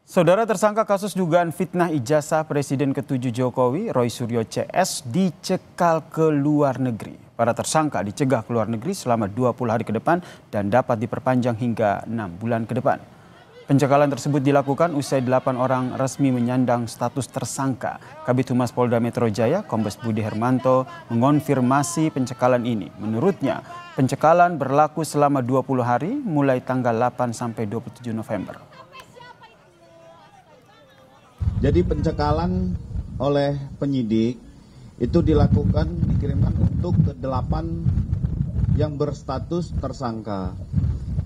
Saudara tersangka kasus dugaan fitnah ijazah Presiden ke-7 Jokowi, Roy Suryo CS, dicekal ke luar negeri. Para tersangka dicegah ke luar negeri selama 20 hari ke depan dan dapat diperpanjang hingga 6 bulan ke depan. Pencekalan tersebut dilakukan usai 8 orang resmi menyandang status tersangka. Kabid Humas Polda Metro Jaya, Kombes Budi Hermanto, mengonfirmasi pencekalan ini. Menurutnya, pencekalan berlaku selama 20 hari mulai tanggal 8 sampai 27 November. Jadi pencekalan oleh penyidik itu dikirimkan untuk ke-8 yang berstatus tersangka.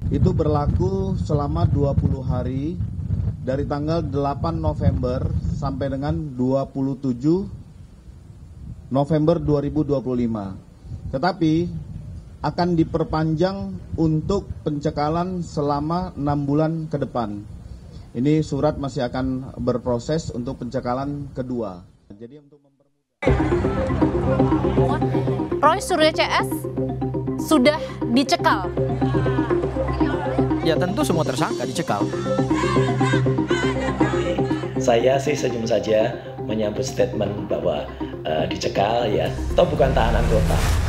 Itu berlaku selama 20 hari dari tanggal 8 November sampai dengan 27 November 2025. Tetapi akan diperpanjang untuk pencekalan selama 6 bulan ke depan. Ini surat masih akan berproses untuk pencekalan kedua. Jadi untuk Roy Suryo CS sudah dicekal. Ya tentu semua tersangka dicekal. Saya sih senyum saja menyambut statement bahwa dicekal ya, toh bukan tahanan kota.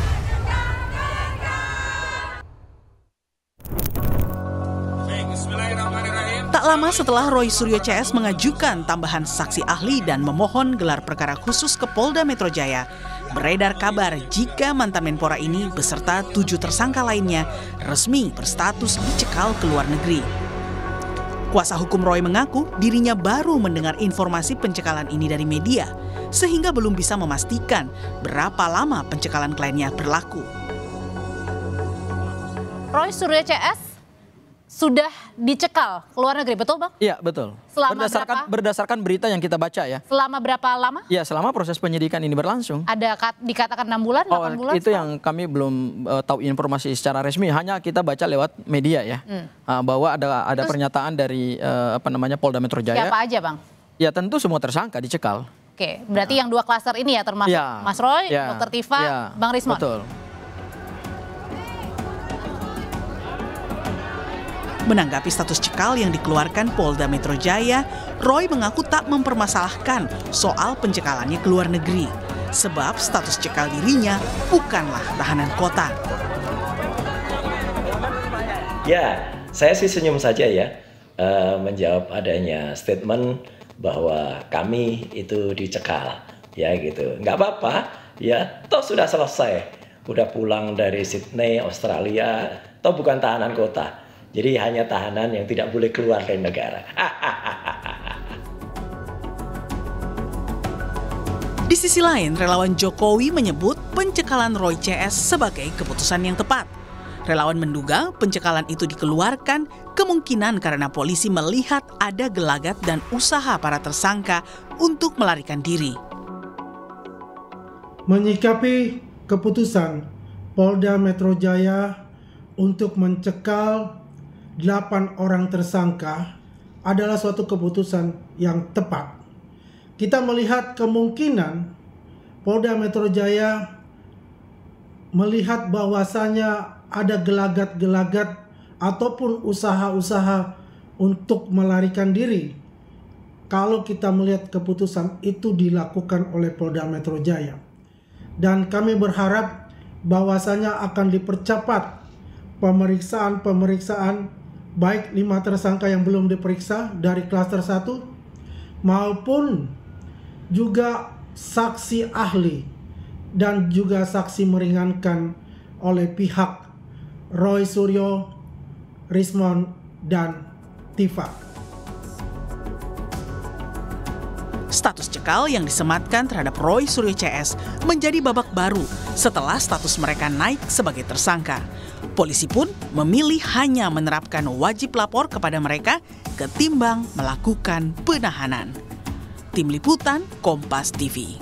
Tak lama setelah Roy Suryo CS mengajukan tambahan saksi ahli dan memohon gelar perkara khusus ke Polda Metro Jaya, beredar kabar jika mantan Menpora ini beserta 7 tersangka lainnya resmi berstatus dicekal ke luar negeri. Kuasa hukum Roy mengaku dirinya baru mendengar informasi pencekalan ini dari media, sehingga belum bisa memastikan berapa lama pencekalan kliennya berlaku. Roy Suryo CS sudah dicekal ke luar negeri, betul Bang? Iya betul. Selama berdasarkan berita yang kita baca ya. Selama berapa lama? Ya selama proses penyidikan ini berlangsung. Ada dikatakan 6 bulan, 8 bulan? Itu yang kami belum tahu informasi secara resmi, hanya kita baca lewat media ya. Bahwa ada pernyataan dari Polda Metro Jaya. Siapa aja Bang? Ya tentu semua tersangka dicekal. Oke, berarti yang 2 klaster ini ya termasuk Mas Roy, Dr. Tifa, Bang Rismon. Betul. Menanggapi status cekal yang dikeluarkan Polda Metro Jaya, Roy mengaku tak mempermasalahkan soal pencekalannya ke luar negeri, sebab status cekal dirinya bukanlah tahanan kota. Ya, saya sih senyum saja ya menjawab adanya statement bahwa kami itu dicekal, ya gitu. Nggak apa-apa, ya toh sudah selesai, udah pulang dari Sydney, Australia, toh bukan tahanan kota. Jadi hanya tahanan yang tidak boleh keluar dari negara. Di sisi lain, relawan Jokowi menyebut pencekalan Roy CS sebagai keputusan yang tepat. Relawan menduga pencekalan itu dikeluarkan kemungkinan karena polisi melihat ada gelagat dan usaha para tersangka untuk melarikan diri. Menyikapi keputusan Polda Metro Jaya untuk mencekal 8 orang tersangka adalah suatu keputusan yang tepat. Kita melihat kemungkinan Polda Metro Jaya melihat bahwasanya ada gelagat-gelagat ataupun usaha-usaha untuk melarikan diri. Kalau kita melihat keputusan itu dilakukan oleh Polda Metro Jaya. Dan kami berharap bahwasanya akan dipercepat pemeriksaan baik 5 tersangka yang belum diperiksa dari klaster 1 maupun juga saksi ahli dan juga saksi meringankan oleh pihak Roy Suryo, Rismon, dan Tifa. Status cekal yang disematkan terhadap Roy Suryo CS menjadi babak baru setelah status mereka naik sebagai tersangka. Polisi pun memilih hanya menerapkan wajib lapor kepada mereka ketimbang melakukan penahanan. Tim Liputan Kompas TV.